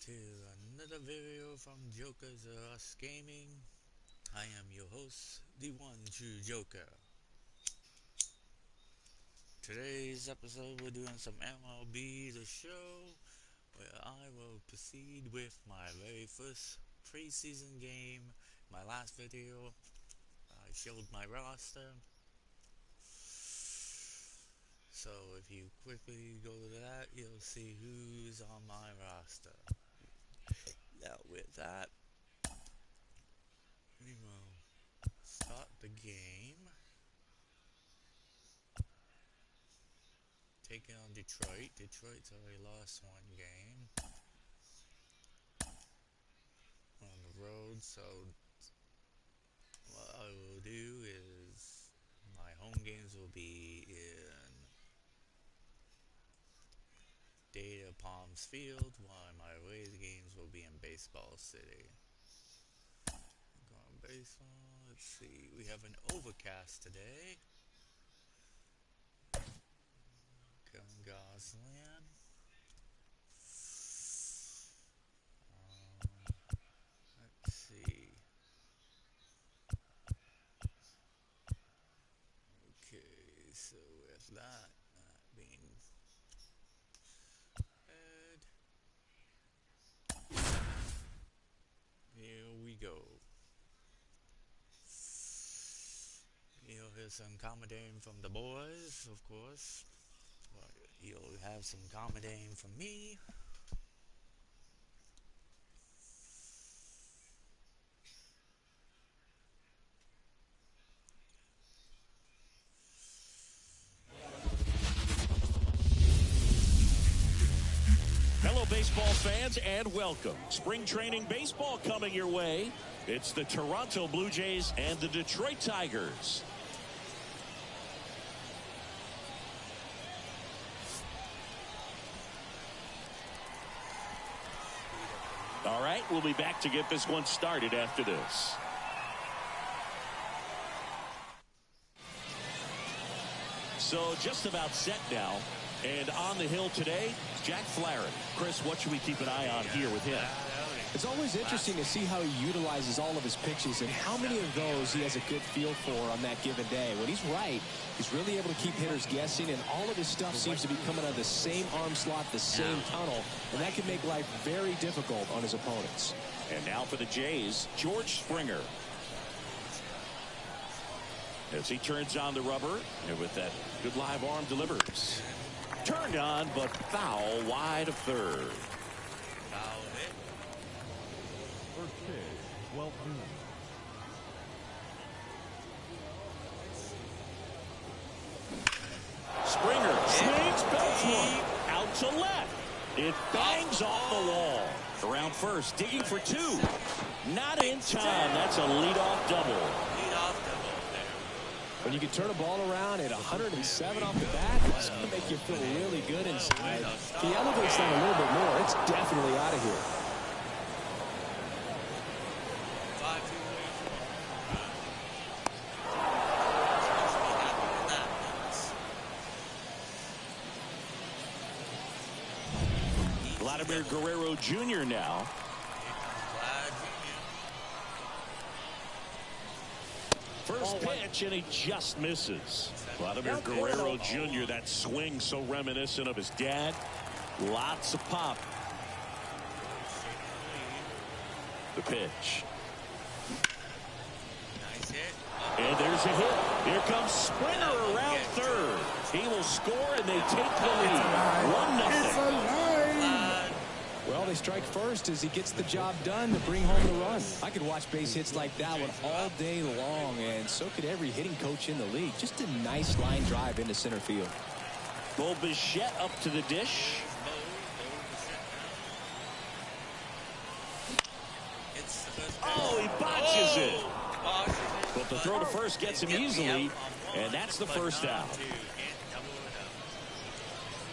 to another video from Jokers Are Us Gaming. I am your host, the one true Joker. Today's episode we're doing some MLB The Show, where I will proceed with my very first preseason game. My last video, I showed my roster. So if you quickly go to that, you'll see who's on my roster. Now with that, we will start the game. Taking on Detroit. Detroit's already lost one game on the road, so what I will do is my home games will be in Data Palms Field, while my away games will be in Baseball City. Going baseball, let's see, we have an overcast today. Going Gosland. Let's see. Okay, so with that being said, here we go. You'll hear some commentating from the boys, of course. You'll have some commentating from me. Hello, baseball fans, and welcome. Spring training baseball coming your way. It's the Toronto Blue Jays and the Detroit Tigers. All right, we'll be back to get this one started after this. So just about set now. And on the hill today, Jack Flaherty. Chris, what should we keep an eye on here with him? It's always interesting to see how he utilizes all of his pitches and how many of those he has a good feel for on that given day. When he's right, he's really able to keep hitters guessing, and all of his stuff seems to be coming out of the same arm slot, the same tunnel, and that can make life very difficult on his opponents. And now for the Jays, George Springer. As he turns on the rubber, and with that good live arm delivers. Turned on, but foul wide of third. Foul hit. First pitch, 12 2. Springer swings, belts one. Out to left. It bangs off the wall. Around first, digging for two. Not in time. That's a leadoff double. Leadoff double there. When you can turn a ball around at 107 off the bat, it's going to make you feel really good inside. If he elevates that a little bit more, it's definitely out of here. 5-2 Vladimir Guerrero Jr. now. First pitch, and he just misses. Vladimir Guerrero Jr., that swing so reminiscent of his dad. Lots of pop. The pitch. Nice hit. And there's a hit. Here comes Springer around third. He will score, and they take the lead. 1-0. Well, they strike first as he gets the job done to bring home the run. I could watch base hits like that one all day long, and so could every hitting coach in the league. Just a nice line drive into center field. Bo Bichette up to the dish. Oh, he botches it. But the throw to first gets him easily, and that's the first out.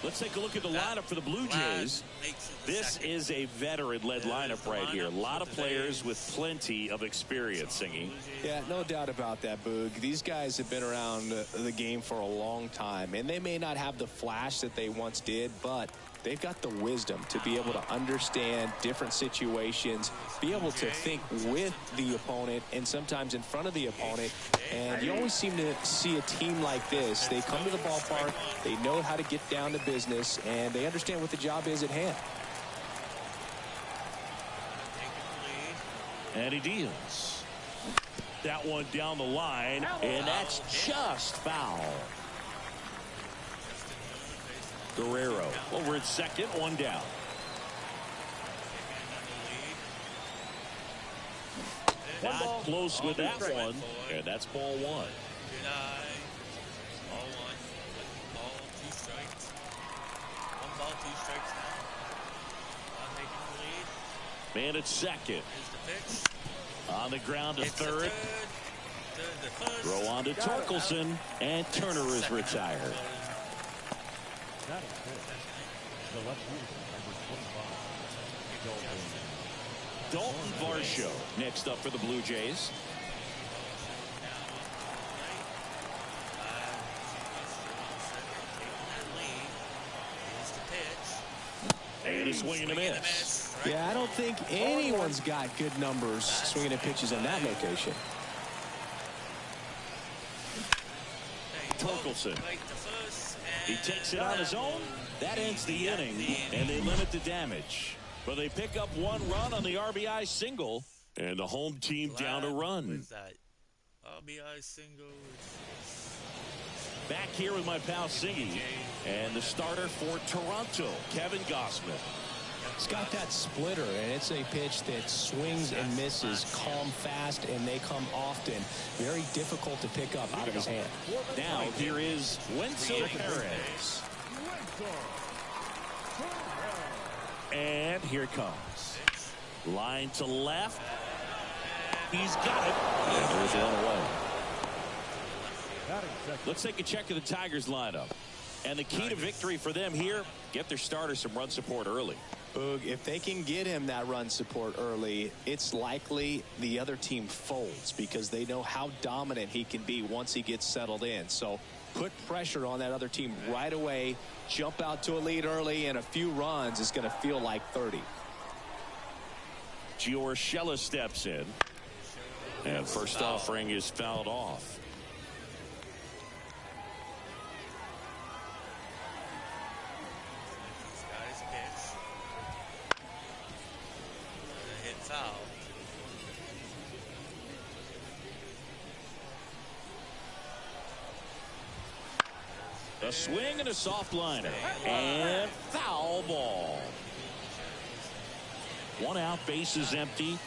Let's take a look at the lineup for the Blue Jays. This is a veteran-led lineup right here. A lot of players with plenty of experience, Singy. Yeah, no doubt about that, Boog. These guys have been around the game for a long time, and they may not have the flash that they once did, but They've got the wisdom to be able to understand different situations, be able to think with the opponent and sometimes in front of the opponent. And you always seem to see a team like this. They come to the ballpark, they know how to get down to business, and they understand what the job is at hand. And he deals. That one down the line, and that's just foul. Guerrero over at second, one down. Not close with that one, and that's ball one. Ball one. Ball, 2 strikes. 1 ball, 2 strikes now. Taking the lead. Man at second. Here's the pitch. On the ground to It's the third. the first. Throw on to Torkelson, and Turner is retired. That is good. The left fielder, number 25, Dalton Varsho next up for the Blue Jays. And a swing and a miss. Yeah, I don't think anyone's got good numbers swinging at pitches in that location. Torkelson. He takes it on his own. That ends the inning, and they limit the damage. But they pick up 1 run on the RBI single, and the home team down a run. That RBI single. Back here with my pal Singy, and the starter for Toronto, Kevin Gossman. It's got that splitter, and it's a pitch that swings and misses, come fast, and they come often. Very difficult to pick up out of his hand. Now here is Wenzel Perez. And here it comes. Line to left. He's got it. And there's one away. Let's take a check of the Tigers lineup. And the key to victory for them here, get their starter some run support early. Boog, if they can get him that run support early, it's likely the other team folds because they know how dominant he can be once he gets settled in. So put pressure on that other team right away, jump out to a lead early, and a few runs is going to feel like 30. Giorgella steps in. And first offering is fouled off. A swing and a soft liner. And foul ball. 1 out, base is empty.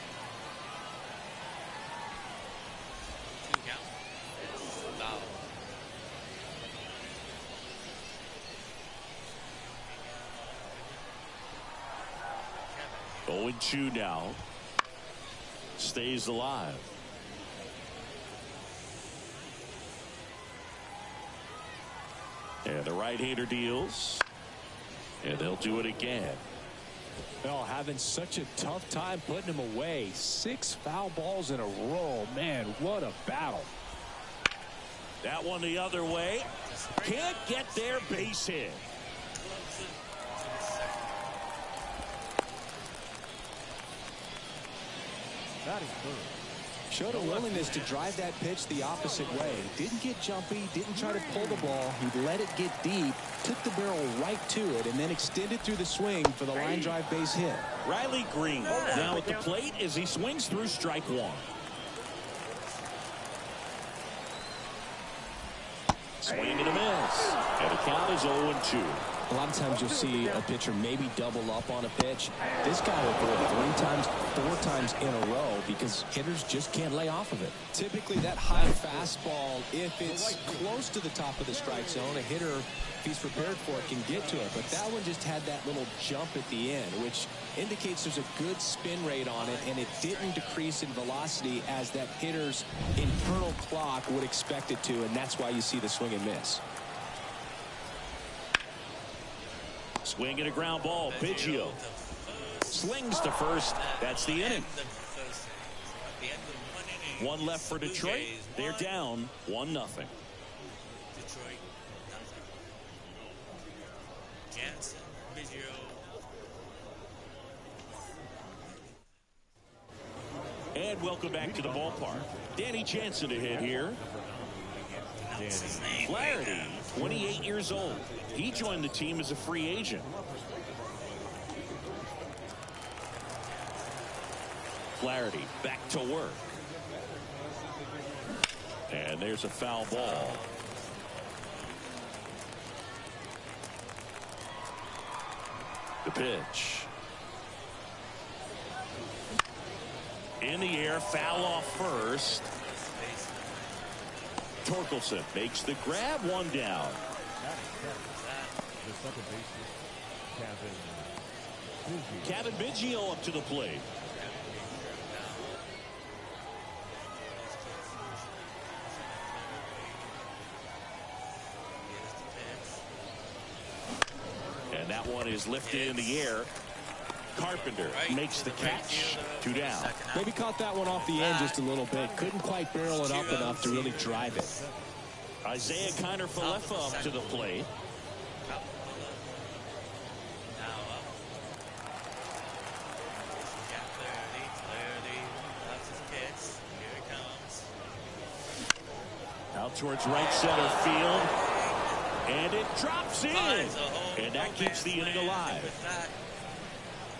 Oh, 0-2 now. Stays alive. And the right-hander deals. And they'll do it again. Oh, having such a tough time putting him away. 6 foul balls in a row. Man, what a battle. That one the other way. Can't get their base hit. That is third. Showed a willingness to drive that pitch the opposite way. Didn't get jumpy, didn't try to pull the ball. He let it get deep, took the barrel right to it, and then extended through the swing for the line drive base hit. Riley Green now at the plate as he swings through strike 1. Swing and a miss. And the count is 0-2. A lot of times you'll see a pitcher maybe double up on a pitch. This guy will throw it 3 times, 4 times in a row because hitters just can't lay off of it. Typically that high fastball, if it's close to the top of the strike zone, a hitter, if he's prepared for it, can get to it. But that one just had that little jump at the end, which indicates there's a good spin rate on it, and it didn't decrease in velocity as that hitter's internal clock would expect it to, and that's why you see the swing and miss. Swing and a ground ball. Biggio slings to first. That's the inning. 1 left for Detroit. They're down 1-0. Detroit, nothing. Jansen, Biggio, And welcome back to the ballpark. Danny Jansen to hit here. Flaherty, 28 years old. He joined the team as a free agent. Flaherty back to work. And there's a foul ball. The pitch. In the air, foul off first. Torkelson makes the grab, one down. The second baseman, Kevin Biggio up to the plate. And that one is lifted in the air. Carpenter makes the catch. 2 down. Maybe caught that one off the end just a little bit. Couldn't quite barrel it up enough to really drive it. Isaiah Kiner-Falefa up to the plate. Out towards right center field. And it drops in. And that keeps the inning alive.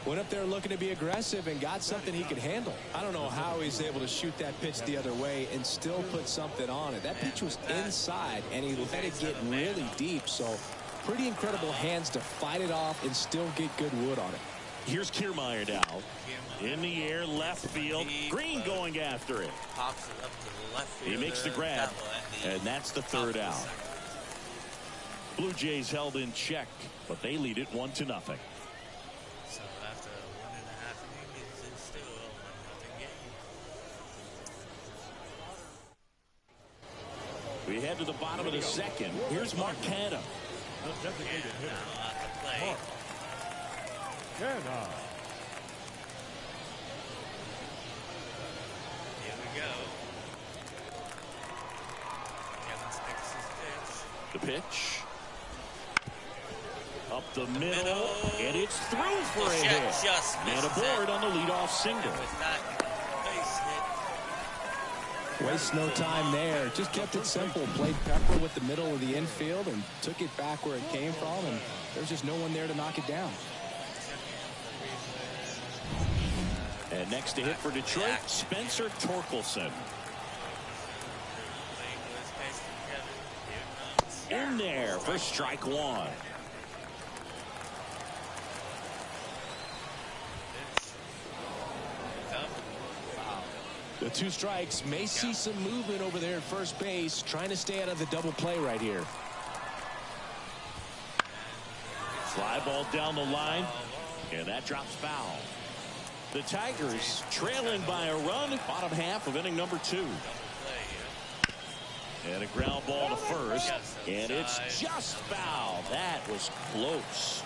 Went up there looking to be aggressive and got something he could handle. I don't know how he's able to shoot that pitch the other way and still put something on it. That pitch was inside, and he let it get really deep. So pretty incredible hands to fight it off and still get good wood on it. Here's Kiermaier now. In the air, left field. Green going after it. He makes the grab, and that's the third out. Blue Jays held in check, but they lead it 1-0. So after 1.5 innings, it's still a 1-0 game. We head to the bottom of the second. Here's Mark Canha. designated hitter. Now at the plate. Mark Canha. Here we go. Kevin Spix' pitch. The pitch. Up the middle, and it's through for a hit. Just And aboard on the leadoff single. with that base hit. Waste no time there. Just kept it simple. Played Pepper with the middle of the infield and took it back where it came from. And there's just no one there to knock it down. And next to hit for Detroit, Spencer Torkelson. In there for strike one. The 2 strikes may see some movement over there at first base, trying to stay out of the double play right here. Fly ball down the line, and that drops foul. The Tigers trailing by a run, bottom half of inning number 2. And a ground ball to first, and it's just foul. That was close.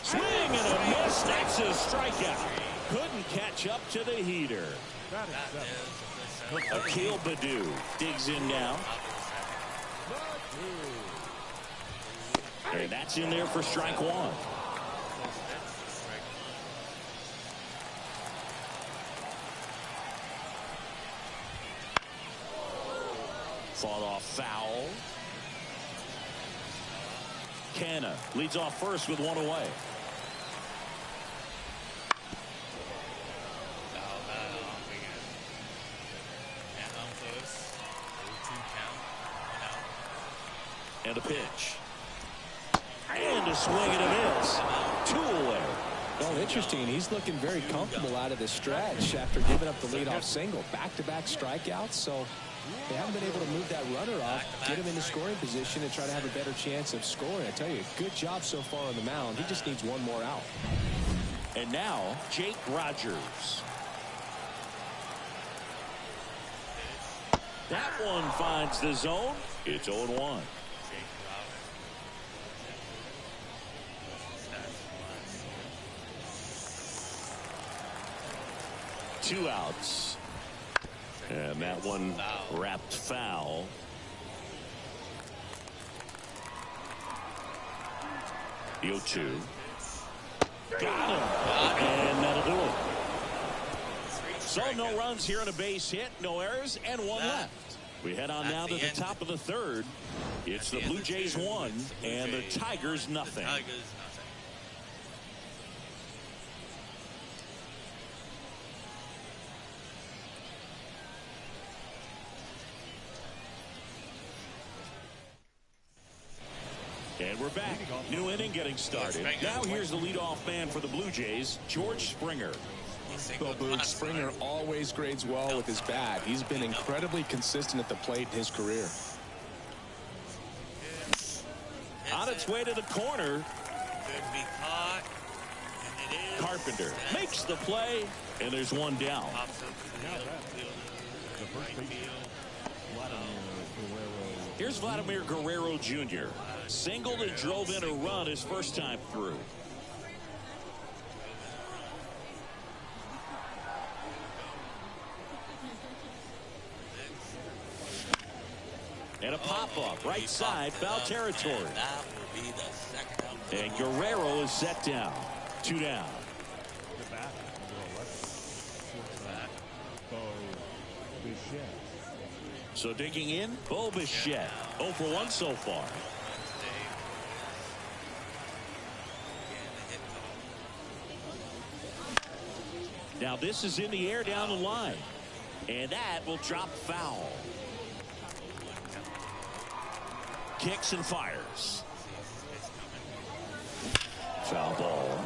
Swing and a miss. That's a strikeout. Couldn't catch up to the heater. Akil Baddoo digs in now. And that's in there for strike one. Fought off foul. Canha leads off first with 1 away. And a pitch. And a swing and a miss. 2 away. Well, interesting. He's looking very comfortable out of the stretch after giving up the leadoff single. Back-to-back strikeouts, so they haven't been able to move that runner off, get him into scoring position, and try to have a better chance of scoring. I tell you, good job so far on the mound. He just needs one more out. And now, Jake Rogers. That one finds the zone. It's 0-1. 2 outs. And that one wrapped foul. The 0-2. Got him. And that'll do it. So no runs here on a base hit, no errors, and one left. We head on now to the top of the third. It's the Blue Jays 1 and the Tigers nothing. And we're back. New inning getting started. Now here's the leadoff man for the Blue Jays, George Springer. Well, Boog, Springer always grades well with his bat. He's been incredibly consistent at the plate in his career. On its way to the corner. Could be caught. And it is. Carpenter makes the play, and there's one down. Here's Vladimir Guerrero Jr. Singled and drove in a run his first time through. And a pop-up, right side, foul territory. That will be the second. And Guerrero is set down. 2 down. So digging in, Bo Bichette. 0 for 1 so far. Now this is in the air down the line. And that will drop foul. Kicks and fires. Foul ball.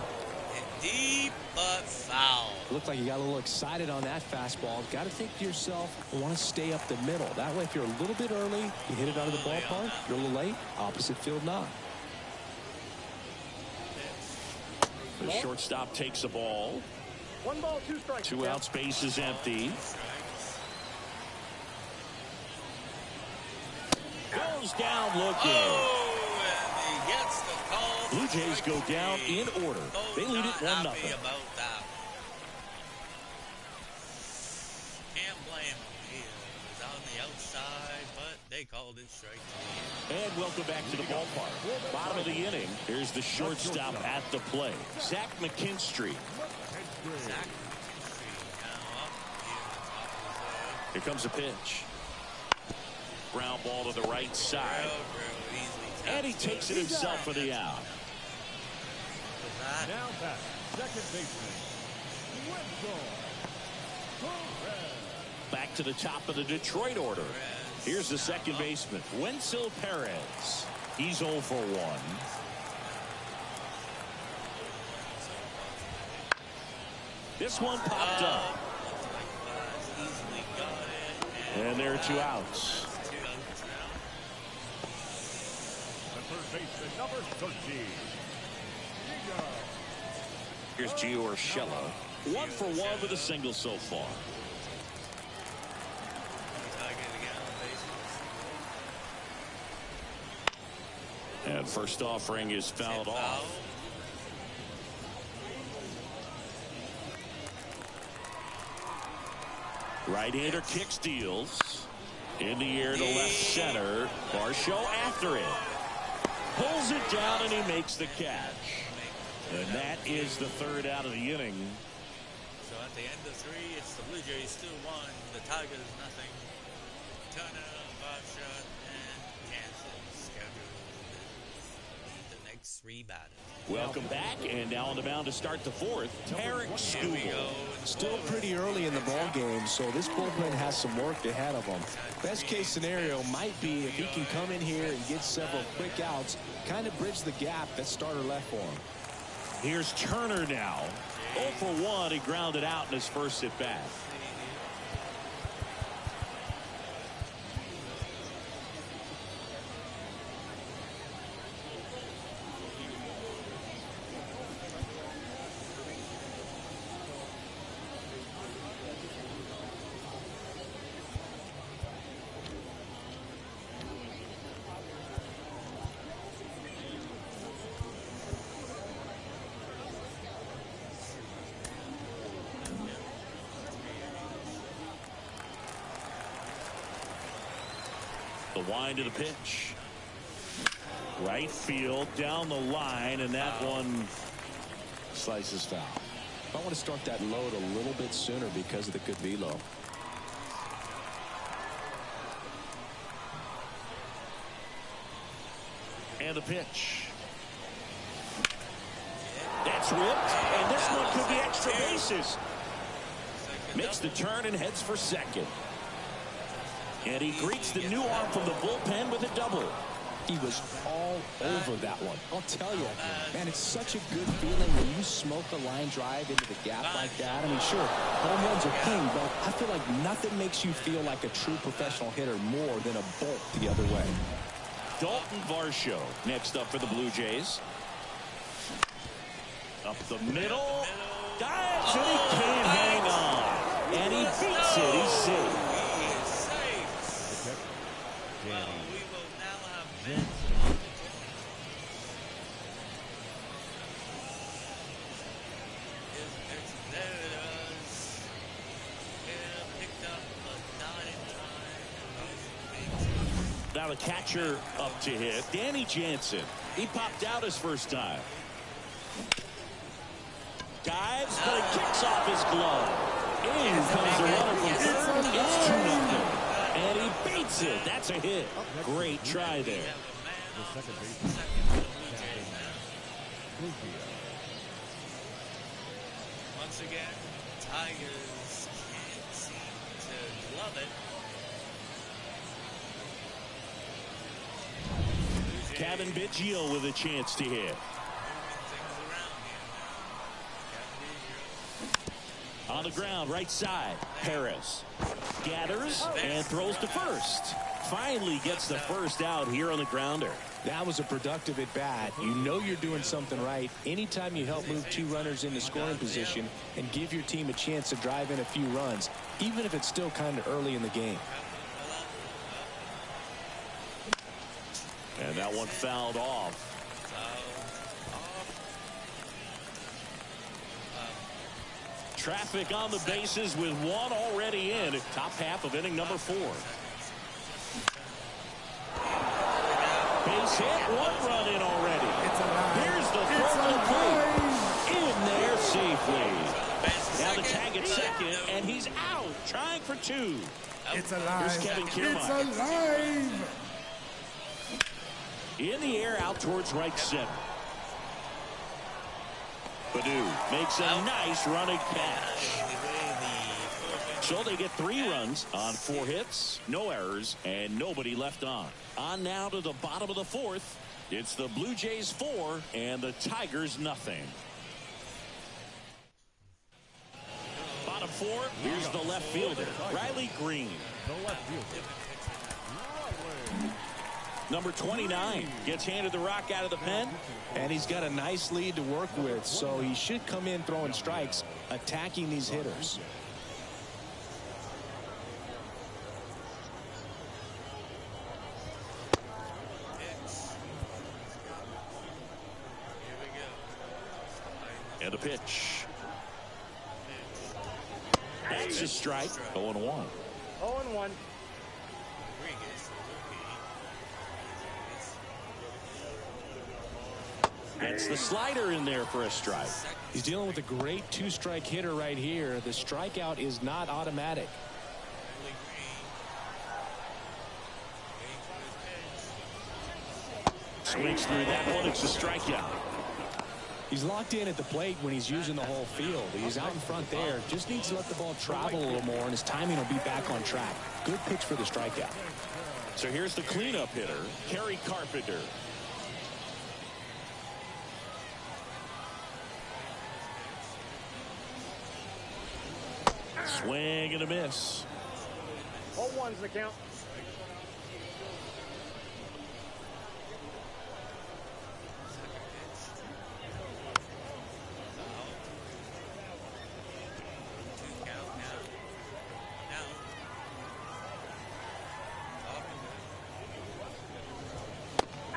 Deep but foul. Looked like you got a little excited on that fastball. Got to think to yourself, I want to stay up the middle. That way, if you're a little bit early, you hit it out of the ballpark. You're a little late, opposite field knock. The shortstop takes the ball. 1 ball, 2 strikes. 2 outs, base is empty. Goes down looking. Oh, and he gets the call. Blue Jays go down in order. They lead it 1-0. About that. Can't blame him. He was on the outside, but they called it strike 3. And welcome back to the ballpark. Bottom of the inning. Here's the shortstop at the plate, Zach McKinstry. Here comes a pitch. Ground ball to the right side. And he takes it himself for the out. Now back, second baseman. Back to the top of the Detroit order. Here's the second baseman, Wenzel Perez. He's 0 for 1. This one popped up. And there are 2 outs. Third baseman, number 13. Here's Gio Urshela. 1 for 1 with a single so far. And first offering is fouled off. Right-hander kick steals. In the air to left center. Varsho after it. Pulls it down and he makes the catch. And that is the 3rd out of the inning. So at the end of 3, it's the Blue Jays still 1, the Tigers nothing. Turner, Varsho, and Jansen scheduled the next 3 batters. Welcome back, and now on the mound to start the 4th, Tarek Skubal. Still pretty early in the ball game, so this bullpen has some work ahead of them. Best case scenario might be if he can come in here and get several quick outs, kind of bridge the gap that starter left for him. Here's Turner now. 0 for 1, he grounded out in his first at bat. The wind of the pitch. Right field down the line, and that one slices foul. I want to start that load a little bit sooner because of the good velo. And the pitch. That's ripped, and this one could be extra bases. Makes the turn and heads for second. And he greets the new arm from the bullpen with a double. He was all over that one. I'll tell you, man, it's such a good feeling when you smoke a line drive into the gap like that. I mean, sure, home runs are king, but I feel like nothing makes you feel like a true professional hitter more than a bolt the other way. Dalton Varsho next up for the Blue Jays. Up the middle. Dives, and he can't hang on. And he beats it. He's safe. We will now have men. There it is. Picked up a 9-9. Now the catcher up to hit. Danny Jansen. He popped out his first time. Dives, but it kicks off his glove. In comes the runner from third. It's 2-0. And he beats it. That's a hit. Great try there. The second baseman. Once again, Tigers can't seem to glove it. Kevin Biggio with a chance to hit. On the ground, right side. Perez gathers and throws to first. Finally gets the first out here on the grounder. That was a productive at bat. You know you're doing something right anytime you help move two runners into scoring position and give your team a chance to drive in a few runs, even if it's still kind of early in the game. And that one fouled off. Traffic on the bases with one already in. Top half of inning number 4. Base hit, 1 run in already. Here's the throw to the plate. In there safely. Now the tag at second, and he's out, trying for 2. It's alive. Here's Kevin Kiermaier. It's alive. In the air, out towards right center. Baду makes a nice running catch. So they get 3 runs on 4 hits, no errors, and nobody left on. On now to the bottom of the 4th. It's the Blue Jays 4 and the Tigers nothing. Bottom 4, here's the left fielder, Riley Green. The left fielder. Number 29 gets handed the rock out of the pen. And he's got a nice lead to work with, so he should come in throwing strikes, attacking these hitters. And a pitch. That's a strike. 0-1. 0-1. That's the slider in there for a strike. He's dealing with a great 2-strike hitter right here. The strikeout is not automatic. Swings through that one. It's a strikeout. He's locked in at the plate when he's using the whole field. He's out in front there. Just needs to let the ball travel a little more, and his timing will be back on track. Good pitch for the strikeout. So here's the cleanup hitter, Kerry Carpenter. Swing and a miss. 0-1's the count.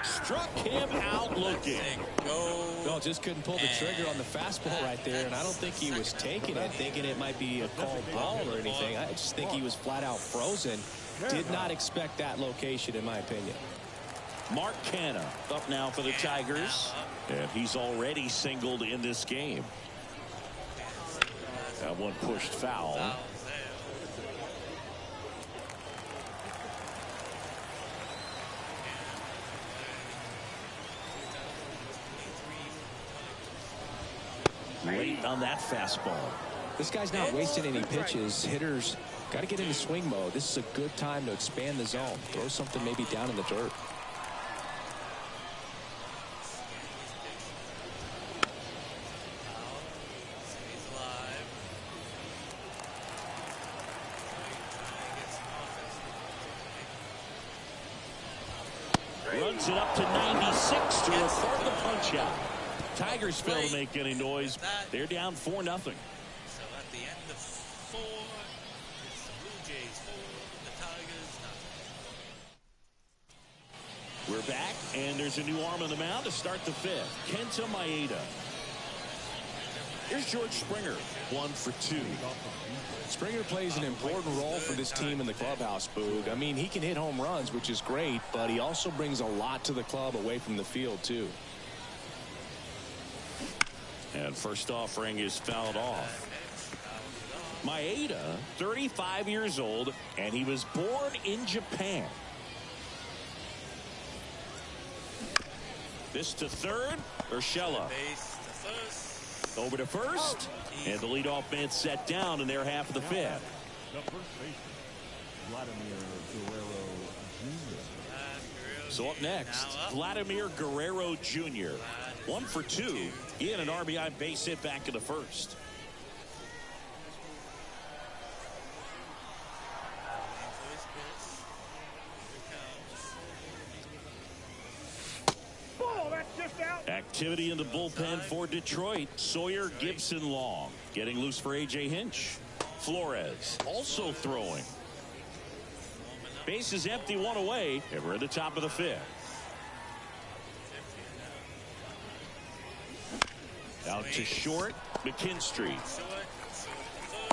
Struck him out looking. No, just couldn't pull the trigger on the fastball right there, and I don't think he was taking it, thinking it might be a called ball or anything. I just think he was flat out frozen. Did not expect that location, in my opinion. Mark Canha up now for the Tigers, and he's already singled in this game. That one pushed foul. Foul there. Late on that fastball. This guy's not wasting any pitches. Hitters got to get into swing mode. This is a good time to expand the zone. Throw something maybe down in the dirt. Runs it up to 96 to record the punch out. Tigers fail to make any noise. They're down 4-0. So at the end of 4, it's the Blue Jays 4, the Tigers nothing. We're back, and there's a new arm on the mound to start the 5th. Kenta Maeda. Here's George Springer, 1 for 2. Springer plays an important role for this team in the clubhouse, Boog. I mean, he can hit home runs, which is great, but he also brings a lot to the club away from the field, too. And first offering is fouled off. Maeda, 35 years old, and he was born in Japan. This to third, Urshela. Base to first. Over to first, and the leadoff man set down in their half of the 5th. The first baseman, Vladimir Guerrero Jr. So up next, Vladimir Guerrero Jr. 1 for 2. He had an RBI base hit back in the first. Activity in the bullpen for Detroit. Sawyer, Gibson, Long. Getting loose for A.J. Hinch. Flores also throwing. Base is empty, 1 away, and we're at the top of the 5th. Out to short, McKinstry.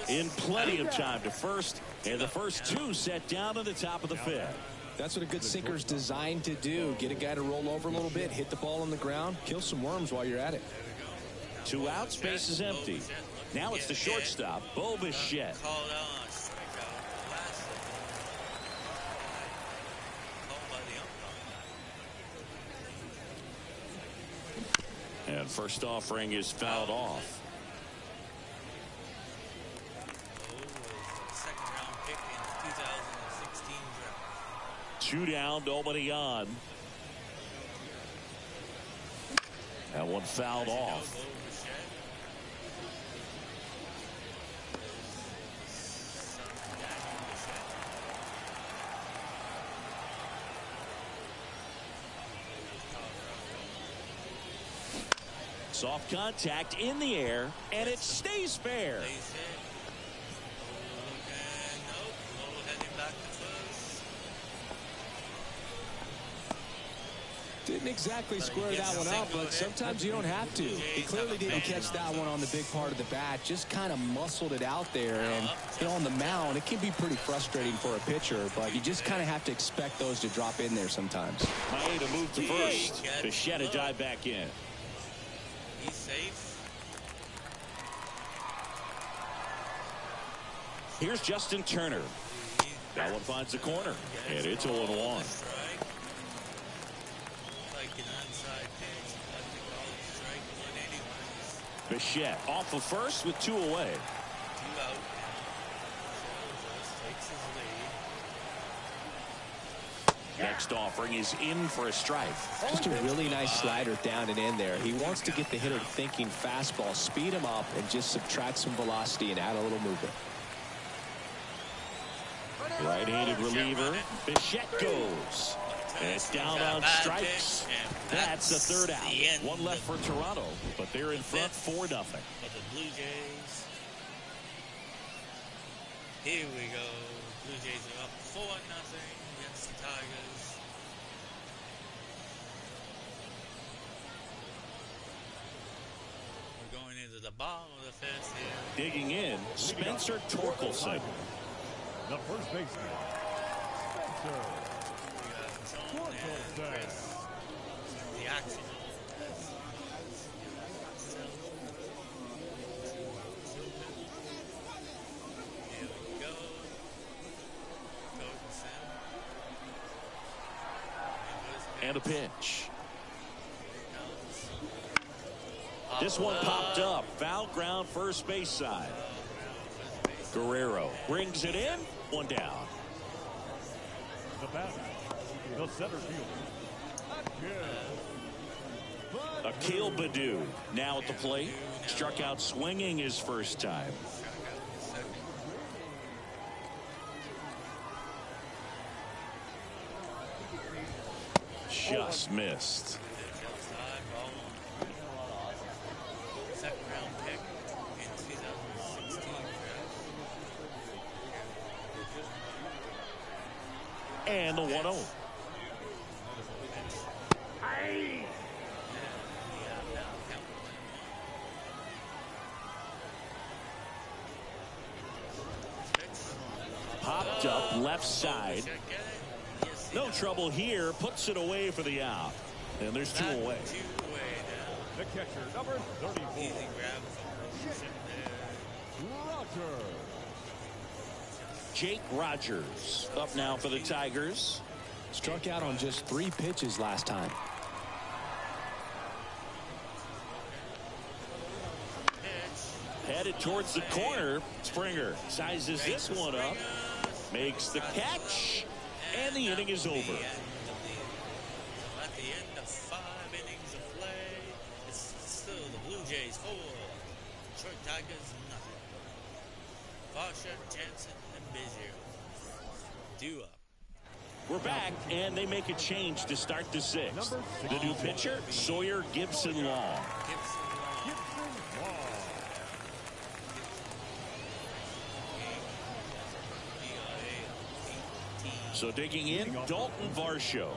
In plenty of time to first, and the first 2 set down at the top of the 5th. That's what a good sinker's designed to do. Get a guy to roll over a little bit, hit the ball on the ground, kill some worms while you're at it. 2 outs, base is empty. Now it's the shortstop, Bo Bichette. And first offering is fouled off. Second-round pick in 2016 draft. 2 down, nobody on. That one fouled off. Soft contact in the air, and it stays fair. Didn't exactly square that one up, but sometimes you don't have to. He clearly didn't catch that one on the big part of the bat, just kind of muscled it out there. And, you know, on the mound, it can be pretty frustrating for a pitcher, but you just kind of have to expect those to drop in there sometimes. Maeda moved to first. Bichette dive back in. He's safe. Here's Justin Turner. That one finds the corner, and it's 0-1. Bichette off of first with 2 away. 2 out. Takes his lead. Next offering is in for a strike. Just a really nice slider down and in there. He wants to get the hitter thinking fastball, speed him up, and just subtract some velocity and add a little movement. Right-handed reliever. Bichette goes. And it's down on strikes. That's the 3rd out. 1 left for Toronto, but they're in front 4-0. For the Blue Jays. Here we go. Blue Jays are up 4-0 against the Tigers. We're going into the bottom of the 5th here. Digging in, Spencer Torkelson. The first baseman, Spencer. The action. And a pitch. This one popped up. Foul ground, first base side. Guerrero brings it in. One down. The batter, the center fielder. Akil Baddoo now at the plate. Struck out swinging his first time. Just missed. Second round pick in 2016 draft. And the 1-0. Popped up left side. No trouble here. Puts it away for the out. And there's two away. The catcher, number 34. Easy grab Roger. Jake Rogers up now for the Tigers. Struck out on just 3 pitches last time. Headed towards the corner. Springer sizes this one up. Makes the catch. And the inning is over. At the end of 5 innings of play, it's still the Blue Jays 4, Detroit Tigers nothing. Varsha, Jansen, and Biggio due up. We're back, and they make a change to start the 6th. The new pitcher, Sawyer Gibson-Long. So digging in, Dalton Varsho.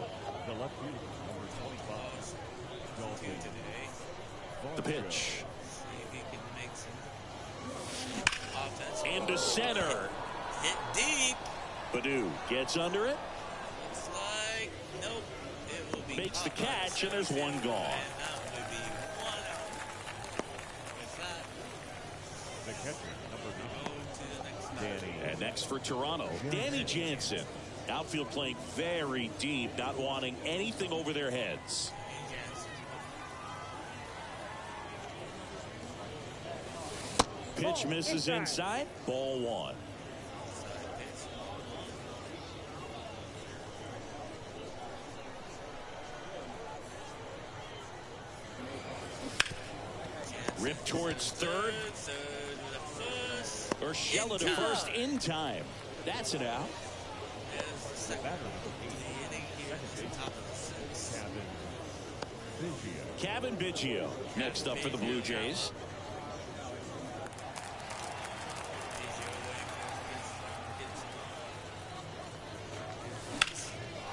The left fielder, number 25. Dalton. The pitch. See if he can make some offense. Into center. Hit deep. Baddoo gets under it. Looks like, nope. It will be Makes the caught by catch, and there's one gone. And that would be 1 out. With that, The catcher, number go to the next Danny. And next for Toronto, Danny Jansen. Outfield playing very deep, not wanting anything over their heads. Pitch misses inside. Ball 1. Ripped towards third. Urshela to first in time. That's it out. Kevin Biggio next up for the Blue Jays.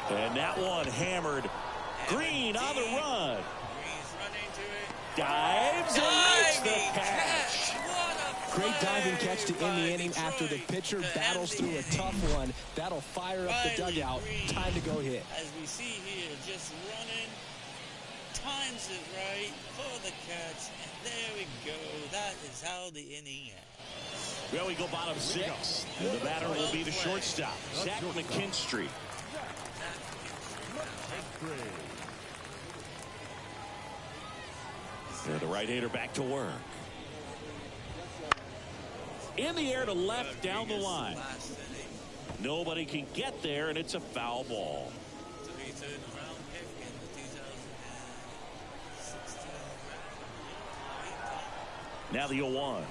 And that one hammered. Green on the run. Dives and makes the catch. Great diving catch to end the inning after the pitcher battles through a tough one. That'll fire up the dugout. Time to go hit. As we see here, just running, times it right for the catch, and there we go. That is how the inning ends. Well, we go bottom 6. And the batter will be the shortstop, Zach McKinstry. And the right-hander back to work. In the air to left down the line. Nobody can get there, and it's a foul ball. Now the 0-1.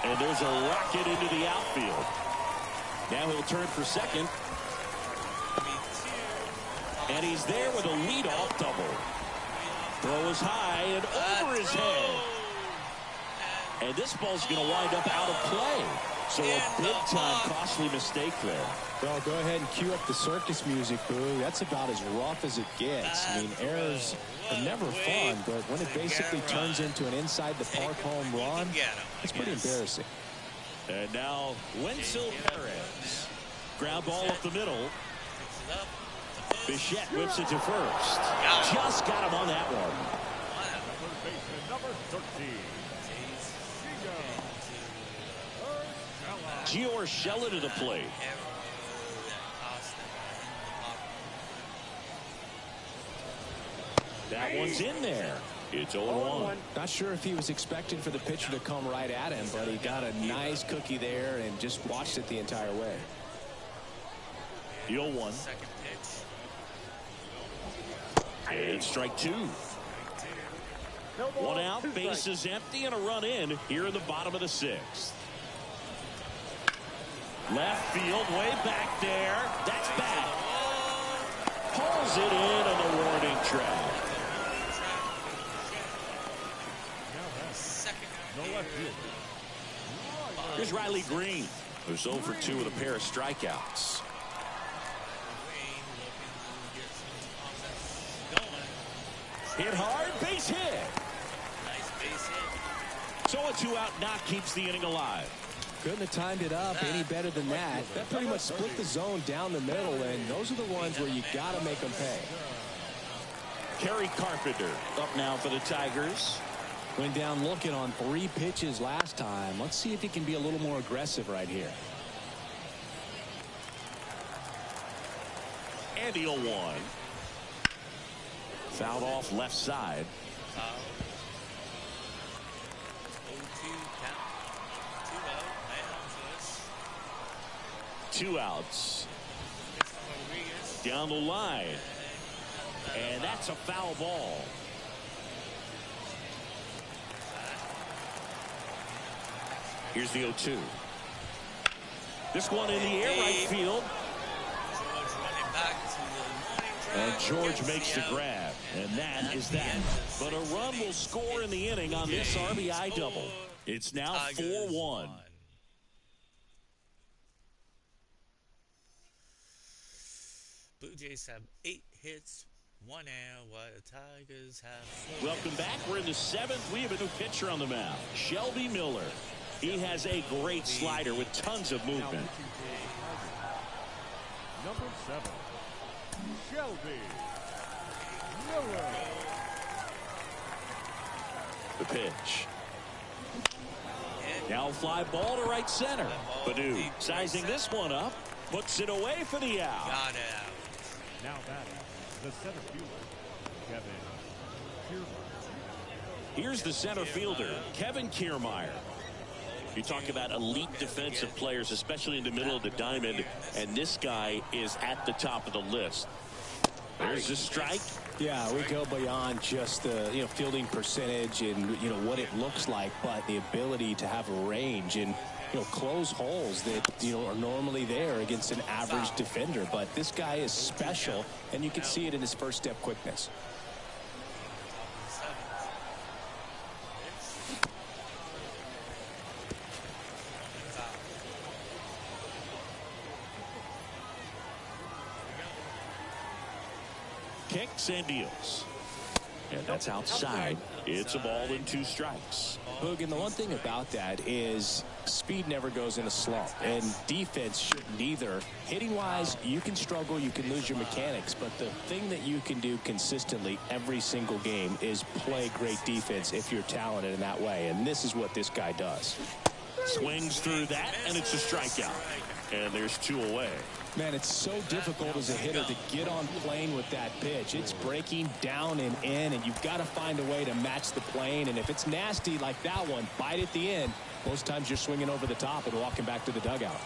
And there's a rocket into the outfield. Now he'll turn for second. And he's there with a leadoff double. Throw is high and over his head. And this ball's going to wind up out of play. So a big-time costly mistake there. Well, go ahead and cue up the circus music, Boo. That's about as rough as it gets. I mean, errors are never fun, but when it basically turns into an inside-the-park home run, it's pretty embarrassing. And now Wenzel Perez. Ground ball up the middle. Bichette whips it to first. Just got him on that one. Number 13. Gio Urshela to the plate. That one's in there. It's 0-1. Not sure if he was expecting for the pitcher to come right at him, but he got a nice cookie there and just watched it the entire way. The 0-1. Second pitch. And strike two. One out, bases empty, and a run in here in the bottom of the sixth. Left field, way back there. That's back. Pulls it in on the warning track. No left field. Here's Riley Green, who's 0 for 2 with a pair of strikeouts. Hit hard, base hit. Nice base hit. So a 2-out knock keeps the inning alive. Couldn't have timed it up any better than that. That pretty much split the zone down the middle, and those are the ones where you got to make them pay. Kerry Carpenter up now for the Tigers. Went down looking on 3 pitches last time. Let's see if he can be a little more aggressive right here. And the 0-1. Fouled off left side. Foul. 0-2 count. 2 out. 2 outs. Down the line. And that's a foul ball. Here's the 0-2. This one in the air, right field. George running back to the morning track. And George makes the grab. And that is that. But a run will score in the inning on this RBI double. It's now 4-1. Blue Jays have 8 hits, 1 out, while the Tigers have 4 Welcome back. We're in the 7th. We have a new pitcher on the mound, Shelby Miller. He has a great slider with tons of movement. Number 7, Shelby Miller. The pitch. Now fly ball to right center. Badu sizing this one up. Puts it away for the out. Got it out. Now batting, the center fielder, Kevin Kiermaier. Here's the center fielder, Kevin Kiermaier. You talk about elite defensive players, especially in the middle of the diamond, and this guy is at the top of the list. There's the strike. Yeah, we go beyond just the fielding percentage and what it looks like, but the ability to have a range and close holes that are normally there against an average defender. But this guy is special, and you can see it in his first step quickness. Kicks and deals. And that's outside. It's a ball and 2 strikes. Boog, and the one thing about that is speed never goes in a slump, and defense shouldn't either. Hitting wise, you can struggle, you can lose your mechanics, but the thing that you can do consistently every single game is play great defense if you're talented in that way, and this is what this guy does. Swings through that, and it's a strikeout. And there's 2 away. Man, it's so difficult as a hitter to get on plane with that pitch. It's breaking down and in, and you've got to find a way to match the plane. And if it's nasty like that one, bite at the end. Most times you're swinging over the top and walking back to the dugout.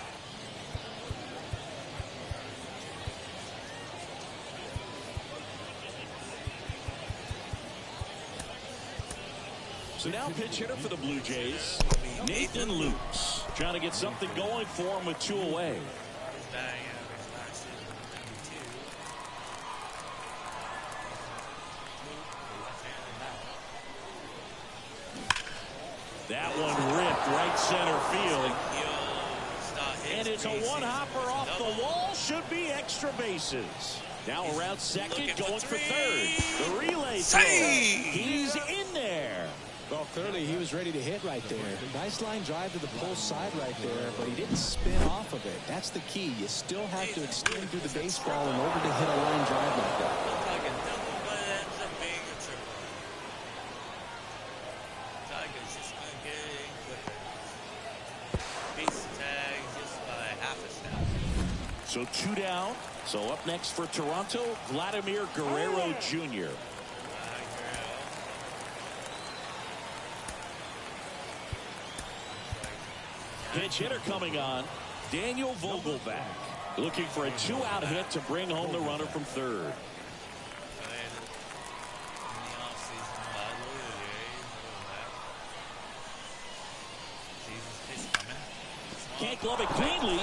So now pitch hitter for the Blue Jays, Nathan Lukes. Trying to get something going for him with 2 away. That one ripped right center field. And it's a one-hopper off the wall. Should be extra bases. Now around second, going for third. The relay throw. He's in there. Well, clearly he was ready to hit right there. Nice line drive to the pull side right there, but he didn't spin off of it. That's the key. You still have to extend through the baseball in order to hit a line drive like that. So 2 down. So up next for Toronto, Vladimir Guerrero Jr. Pinch hitter coming on. Daniel Vogelback looking for a 2-out hit to bring home the runner from third. Can't glove it cleanly,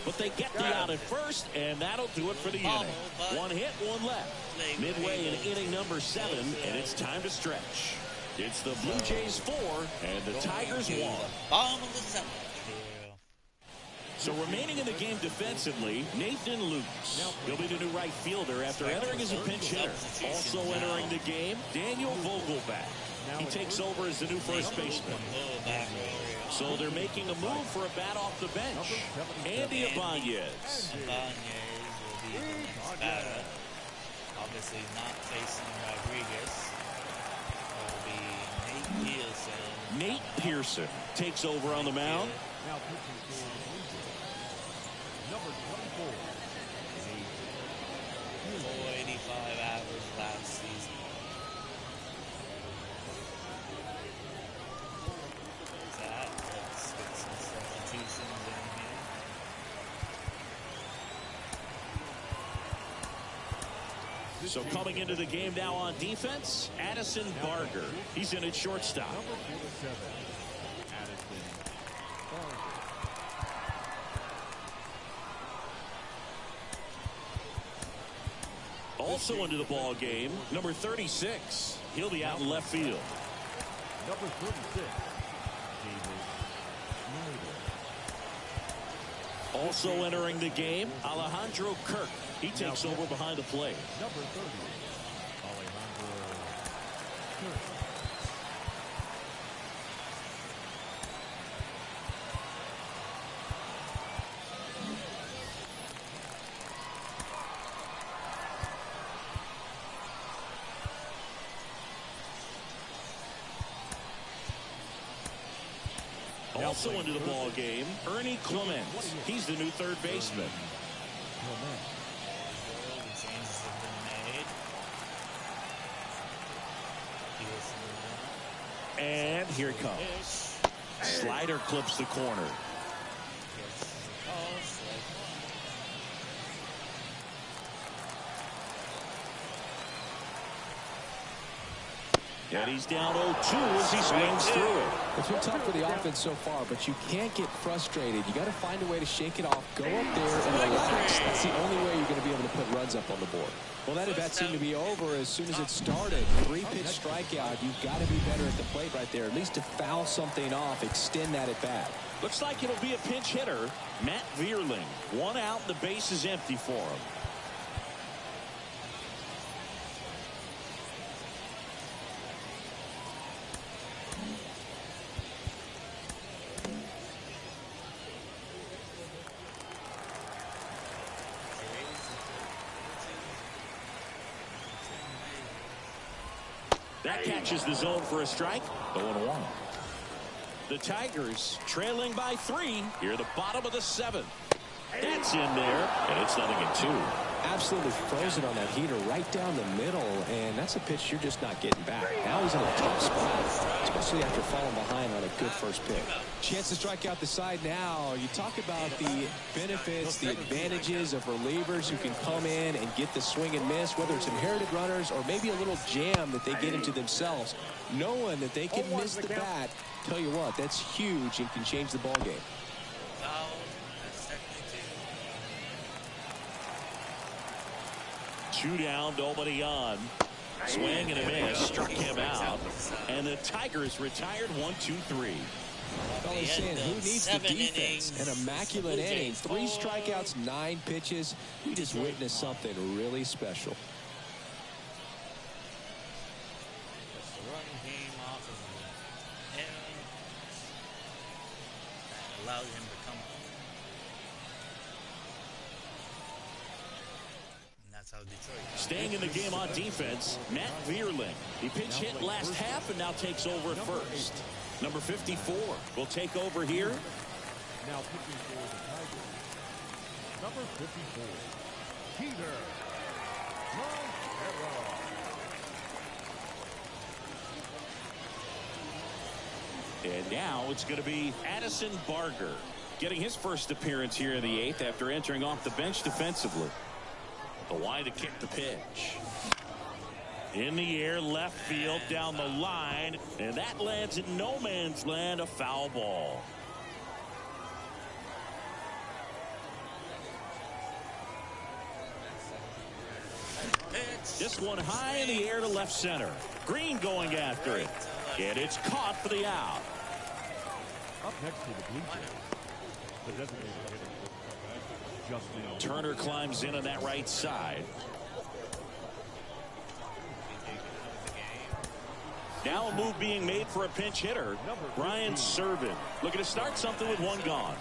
but they get the out at first, and that'll do it for the inning. One hit, one left. Midway in inning number 7, and it's time to stretch. It's the Blue Jays 4 and the Tigers 1. Bottom of the 7th. So remaining in the game defensively, Nathan Lukes. He'll be the new right fielder after entering as a pinch hitter. Also entering the game, Daniel Vogelback. He takes over as the new first baseman. So they're making a move for a bat off the bench. Andy Ibanez. Ibanez will be the next batter. Obviously not facing Rodriguez. It will be Nate Pearson. Nate Pearson takes over on the mound. Now pitching for number 24. 485 average last season. Let's get some substitutions in here. So coming into the game now on defense, Addison Barger. He's in at shortstop. Number 47. Addison Barger. Also into the ball game, number 36. He'll be out in left field. Number 36. Also entering the game, Alejandro Kirk. He takes over behind the plate. Number 30. Alejandro Kirk. Also into the ball game, Ernie Clement. He's the new third baseman. The changes have been made. And here it comes. Slider clips the corner. And he's down 0-2 as he swings through it. It's been tough for the offense so far, but you can't get frustrated. You got to find a way to shake it off, go up there and relax. That's the only way you're going to be able to put runs up on the board. Well, that at-bat seemed to be over as soon as it started. 3-pitch strikeout. You've got to be better at the plate right there, at least to foul something off, extend that at-bat. Looks like it'll be a pinch hitter, Matt Vierling. 1 out, the base is empty for him. That catches the zone for a strike. 0-1. The Tigers trailing by 3 here, the bottom of the 7th. That's in there, and it's 0-2. Absolutely frozen on that heater right down the middle, and that's a pitch you're just not getting back. Now he's in a tough spot, especially after falling behind on a good first pick. Chance to strike out the side now. You talk about the benefits, the advantages of relievers who can come in and get the swing and miss, whether it's inherited runners or maybe a little jam that they get into themselves. Knowing that they can miss the bat, tell you what, that's huge and can change the ball game. Two down, nobody on. Swing and a miss, struck him out. And the Tigers retired 1-2-3. Well, they're saying who needs the defense? An immaculate inning. 3 strikeouts, 9 pitches. We just witnessed something really special. Run game off of him. Allowed him to come up. How Detroit. Staying in the game on defense, Matt Vierling. He pinch hit last half and now takes over at first. Number 54 will take over here. Now pitching for the Tigers. Number 54, Peter Montero. And now it's going to be Addison Barger getting his first appearance here in the 8th after entering off the bench defensively. The wide to kick the pitch. In the air, left field, down the line, and that lands in no man's land, a foul ball. This one high in the air to left center. Green going after it. And it's caught for the out. Up next to the Blue Jays, the designated hitter, Justin Turner climbs in on that right side. Now a move being made for a pinch hitter, Brian Serven. Looking to start something with one gone.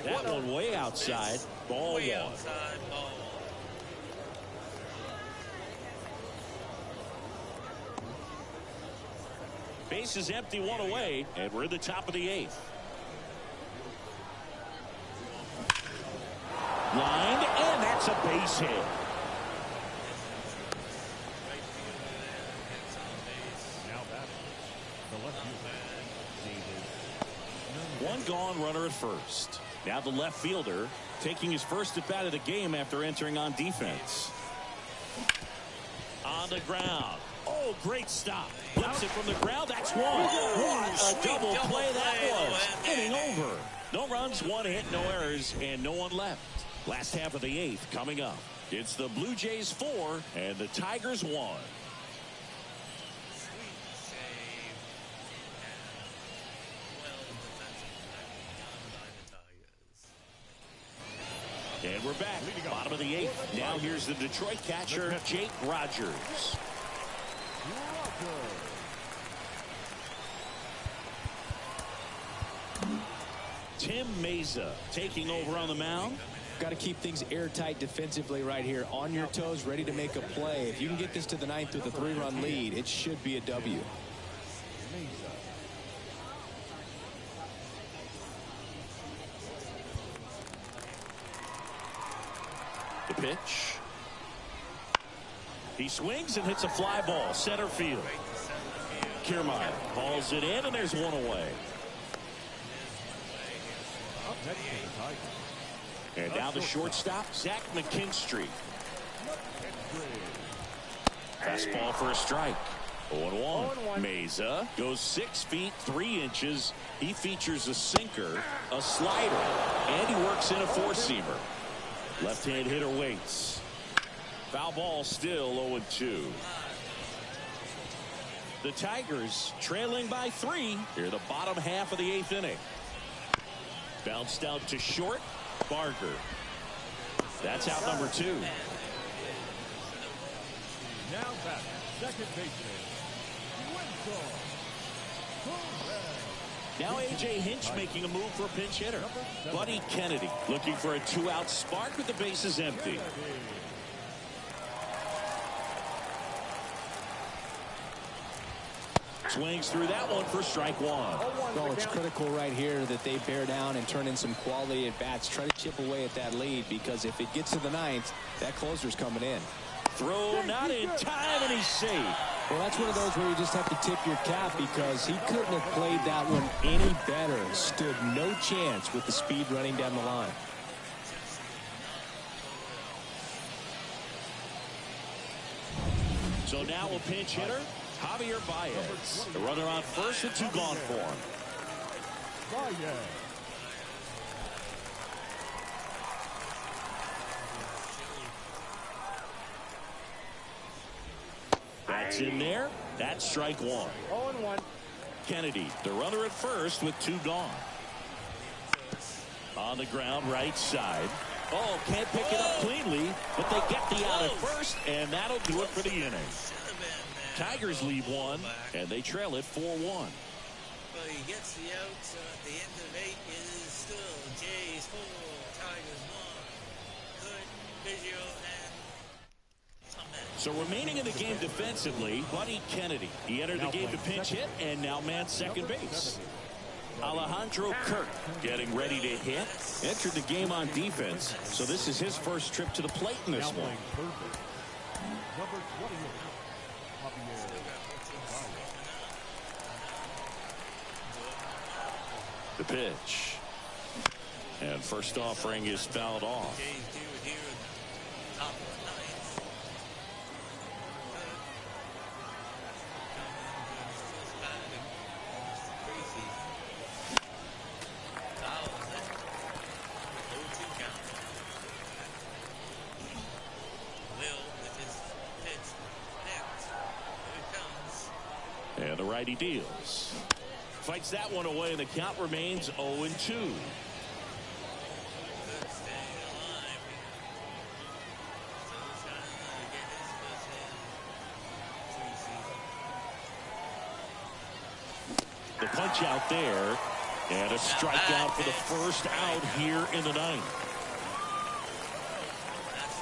That one way outside. Ball one. Base is empty, one away, and we're in the top of the 8th. Lined, and that's a base hit. now batting. The left fielder, One gone, runner at first. Now the left fielder taking his first at bat of the game after entering on defense. On the ground. Oh, great stop. Flips it from the ground. That's one. What a double play that was. Inning over. No runs, one hit, no errors, and no one left. Last half of the 8th coming up. It's the Blue Jays 4 and the Tigers 1. And we're back. Bottom of the 8th. Now here's the Detroit catcher, Jake Rogers. Tim Meza taking over on the mound. Got to keep things airtight defensively right here. On your toes, ready to make a play. If you can get this to the 9th with a 3-run lead, it should be a W. The pitch. He swings and hits a fly ball, center field. Kiermaier hauls it in, and there's one away. up next to the Tigers. And now the shortstop, Zach McKinstry. Fastball for a strike. 0-1. Meza goes 6 feet 3 inches. He features a sinker, a slider, and he works in a 4-seamer. Left-hand hitter waits. Foul ball, still 0-2. The Tigers trailing by 3 here, the bottom half of the 8th inning. Bounced out to short. Barger. That's out number 2. Now back, second baseman. Now A.J. Hinch making a move for a pinch hitter. Buddy Kennedy looking for a 2-out spark with the bases empty. Swings through that one for strike 1. Well, it's critical right here that they bear down and turn in some quality at bats. Try to chip away at that lead, because if it gets to the 9th, that closer's coming in. Throw not in time, and he's safe. Well, that's one of those where you just have to tip your cap, because he couldn't have played that one any better. Stood no chance with the speed running down the line. So now a pinch hitter, Javier Baez. The runner on first with 2 gone for him. That's in there. That's strike 1. 0-1. Kennedy, the runner at first with 2 gone. On the ground, right side. Oh, can't pick it up cleanly, but they get the out at first, and that'll do it for the inning. Tigers leave 1, and they trail it 4-1. Well, he gets the out, so at the end of 8 it is still Jays 4, Tigers 1. Good visual and some man. So remaining in the game defensively, Buddy Kennedy. He entered the game to pinch hit, and now man second base. Alejandro Kirk getting ready to hit. Entered the game on defense, so this is his first trip to the plate in this one. Perfect. Number 28, Javier. The pitch. And first offering is fouled off. And the righty deals. Fights that one away, and the count remains 0-2. The punch out there, and a strikeout for the first out here in the ninth.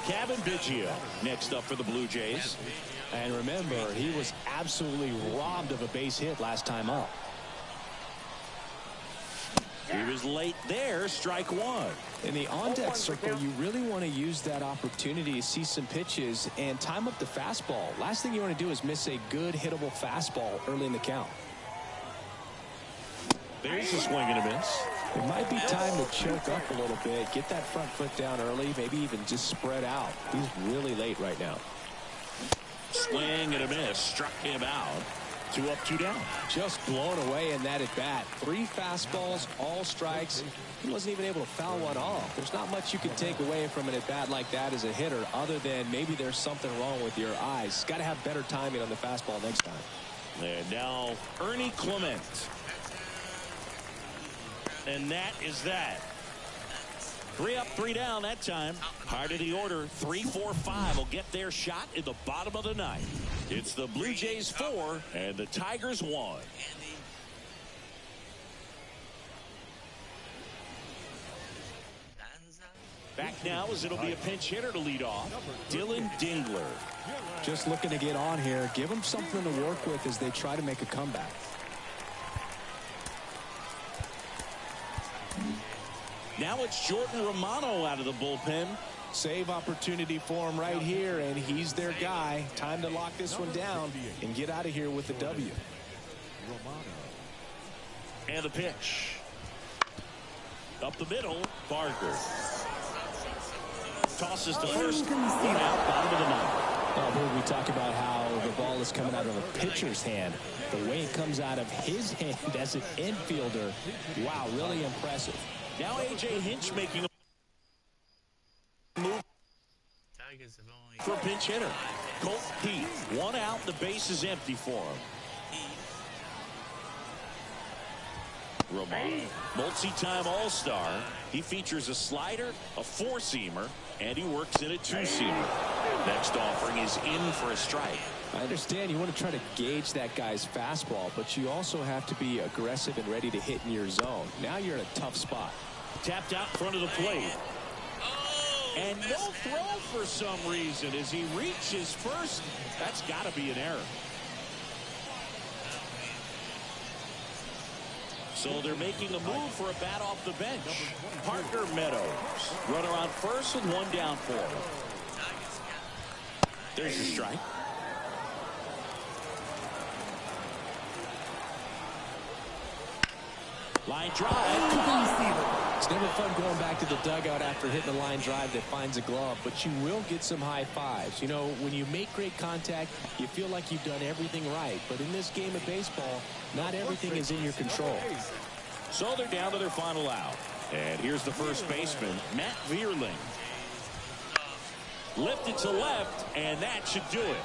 Kevin Biggio next up for the Blue Jays. And remember, he was absolutely robbed of a base hit last time up. He was late there, strike one. In the on-deck circle, you really want to use that opportunity to see some pitches and time up the fastball. Last thing you want to do is miss a good hittable fastball early in the count. There's a swing and a miss. It might be time to choke up a little bit, get that front foot down early, maybe even just spread out. He's really late right now. Swing and a miss, struck him out. 2 up, 2 down. Just blown away in that at bat. 3 fastballs, all strikes. He wasn't even able to foul one off. There's not much you can take away from an at bat like that as a hitter, other than maybe there's something wrong with your eyes. Got to have better timing on the fastball next time. And now Ernie Clement. And that is that. 3 up, 3 down that time. Part of the order. 3, 4, 5 will get their shot in the bottom of the ninth. It's the Blue Jays 4 and the Tigers 1. Back now as it'll be a pinch hitter to lead off. Dylan Dingler. Just looking to get on here. Give them something to work with as they try to make a comeback. Now it's Jordan Romano out of the bullpen. Save opportunity for him right here, and he's their guy. Time to lock this one down and get out of here with the W. And the pitch. Up the middle, Barker. Tosses to first. 1 out, bottom of the ninth. Oh, we talk about how the ball is coming out of a pitcher's hand. The way it comes out of his hand as an infielder, wow, really impressive. Now A.J. Hinch making a move for a pinch hitter. Colt Heath, 1 out, the base is empty for him. Romano, multi-time All-Star. He features a slider, a 4-seamer, and he works in a 2-seamer. Next offering is in for a strike. I understand you want to try to gauge that guy's fastball, but you also have to be aggressive and ready to hit in your zone. Now you're in a tough spot. Tapped out in front of the plate. And no throw for some reason as he reaches first. That's got to be an error. So they're making a move for a bat off the bench. Parker Meadows. Runner on first and 1 down for him. There's a strike. Line drive. It's never fun going back to the dugout after hitting a line drive that finds a glove, but you will get some high fives. You know, when you make great contact, you feel like you've done everything right. But in this game of baseball, not everything is in your control. So they're down to their final out. And here's the first baseman, Matt Vierling. Lifted to left, and that should do it.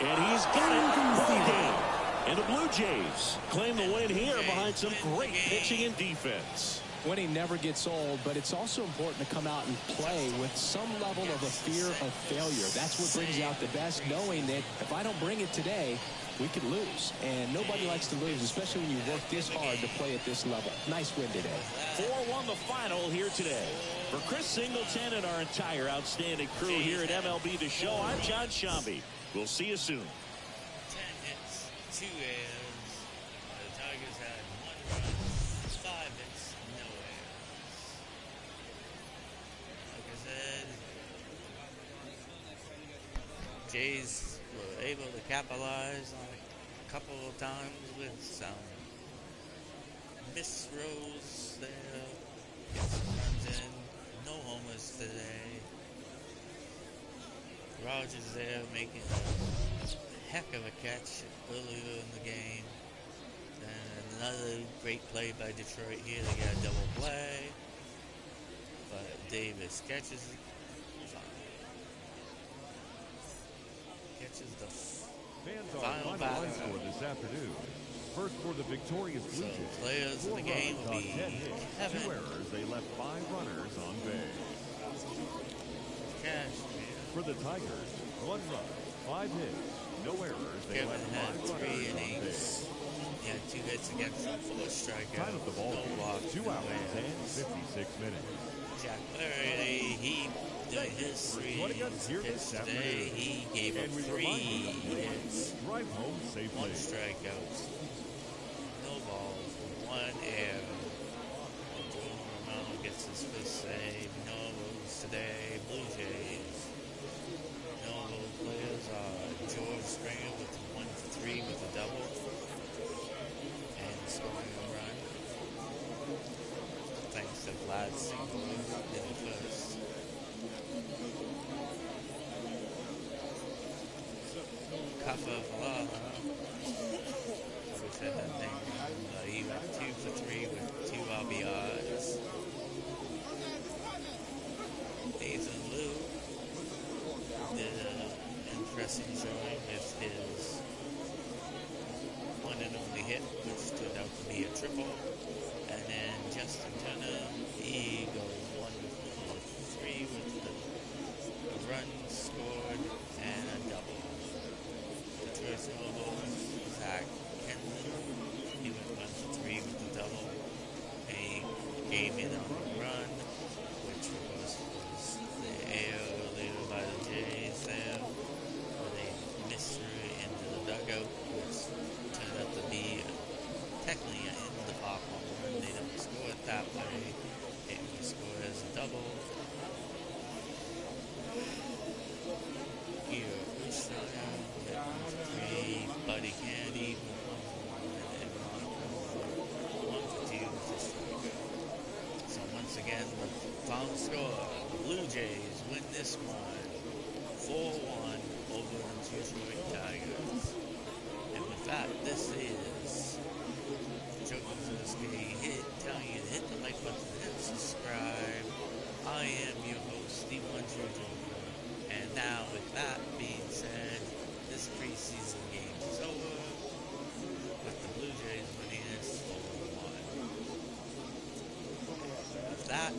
And he's got it. Ball game. And the Blue Jays claim the win here behind some great pitching and defense. Winning never gets old, but it's also important to come out and play with some level of a fear of failure. That's what brings out the best, knowing that if I don't bring it today, we could lose. And nobody likes to lose, especially when you work this hard to play at this level. Nice win today. 4-1 the final here today. For Chris Singleton and our entire outstanding crew here at MLB The Show, I'm John Shambi. We'll see you soon. 10 hits, 2 errors. The Tigers Jays were able to capitalize on a couple of times with some missed throws there. Get some runs in. No homers today. Rogers there making a heck of a catch earlier in the game. And another great play by Detroit here. They got a double play. But Davis catches the Fans final are batter. line score this afternoon. First for the victorious Blue So Jays. players of the game will be 10 hits, Kevin 2 errors. They left 5 runners on base. Cashmere. For the Tigers, 1 run, 5 hits, no errors. They Kevin left had 5 3 runners on innings. base. He had 2 hits against him, 4 strikeouts, Time of the ball no game, walks, 2 no hours and errors. 56 minutes. Jack Larry, he doing his 3 joining us innings here pitch this today. afternoon. He gave up And we 3 remind you, hits, drive home 1 safely. strikeout, no balls, 1 error. Jordan Romano gets his first save. No votes today. Blue Jays. No vote players are George Springer with 1 for 3 with a double and scoring a run. Thanks to Vlad Single in the first. Kafa Valala. I wish I had that name wrong. He went 2 for 3 with 2 RBIs. Nathan Liu did an impressive showing with his 1 and only hit, which turned out to be a triple. And then Justin Turner, he goes 1 for 3 with a run scored and a double. Detroit's Nobles, Zach Kenlin, he went 1 for 3 with the double. And he came in on a run, which of course was the air earlier by the Jays there, where they missed through it into the dugout, which turned out to be technically in the park home run. They don't score it that way. It was scored as a double. Here, Ushaya with 1 for 3. Buddy Kennedy with 1 for 1. And Monaco 1 for 2 with a strikeout. So once again, the final score, the Blue Jays win this one 4-1 over the Detroit Tigers. And with that, this is Joker Zuski telling you to hit the like button and subscribe. I am your host, Steve Joker. And now, with that being said, this preseason game is over with the Blue Jays winning this 4-1. With that,